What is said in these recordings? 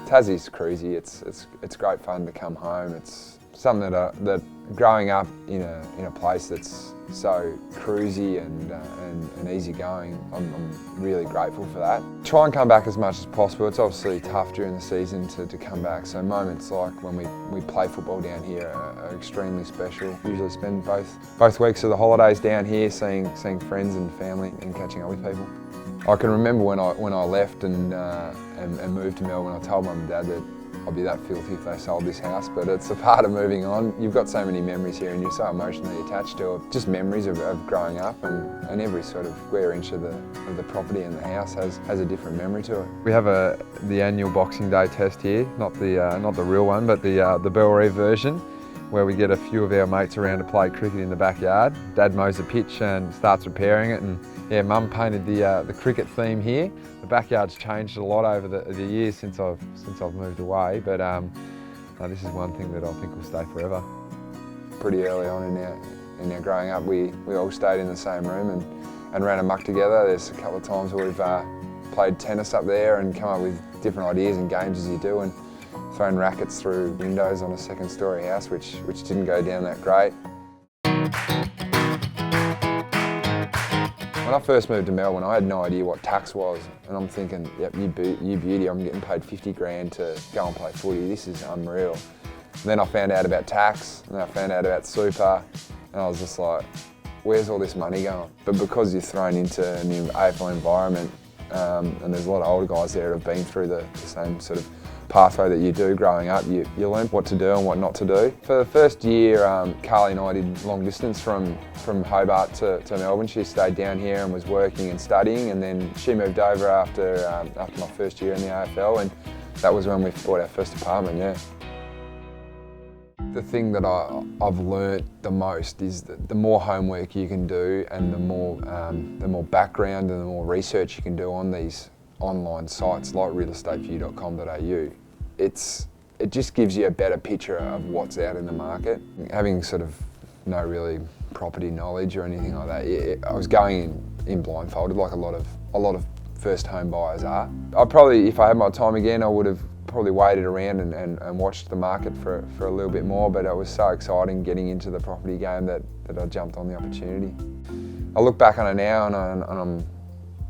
Tassie's cruisy. It's great fun to come home. It's something that growing up in a place that's so cruisy and easy going, I'm really grateful for that. Try and come back as much as possible. It's obviously tough during the season to come back, so moments like when we play football down here are extremely special. Usually spend both weeks of the holidays down here seeing friends and family and catching up with people. I can remember when I left and moved to Melbourne, I told Mum and Dad that I'd be that filthy if they sold this house, but it's a part of moving on. You've got so many memories here and you're so emotionally attached to it. Just memories of growing up, and every sort of square inch of the property and the house has a different memory to it. We have the annual Boxing Day test here, not the real one, but the Bell Reeve version, where we get a few of our mates around to play cricket in the backyard. Dad mows the pitch and starts repairing it, and yeah, Mum painted the cricket theme here. The backyard's changed a lot over the years since I've moved away, but no, this is one thing that I think will stay forever. Pretty early on in our growing up, we all stayed in the same room and ran amok together. There's a couple of times where we've played tennis up there and come up with different ideas and games as you do, and thrown rackets through windows on a second-storey house, which didn't go down that great. When I first moved to Melbourne, I had no idea what tax was, and I'm thinking, yep, you beauty, I'm getting paid 50 grand to go and play footy, this is unreal. And then I found out about tax, and then I found out about super, and I was just like, where's all this money going? But because you're thrown into a new AFL environment, and there's a lot of older guys there that have been through the same sort of pathway that you do growing up, you learn what to do and what not to do. For the first year, Carly and I did long distance from Hobart to Melbourne. She stayed down here and was working and studying, and then she moved over after my first year in the AFL, and that was when we bought our first apartment, yeah. The thing that I've learnt the most is that the more homework you can do and the more background and the more research you can do on these online sites like realestateview.com.au, it just gives you a better picture of what's out in the market. Having sort of no really property knowledge or anything like that, I was going in blindfolded like a lot of first home buyers are. I probably, if I had my time again, I would have probably waited around and watched the market for a little bit more, but it was so exciting getting into the property game that I jumped on the opportunity. I look back on it now and I'm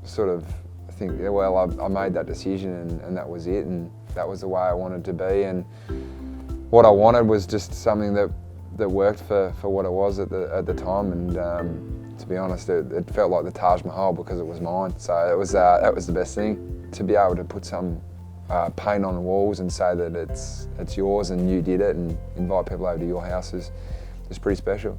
sort of think, yeah, well, I made that decision and that was it, and that was the way I wanted to be, and what I wanted was just something that worked for what it was at the time, and to be honest, it felt like the Taj Mahal because it was mine, so that was the best thing. To be able to put some paint on the walls and say that it's yours and you did it and invite people over to your house is pretty special.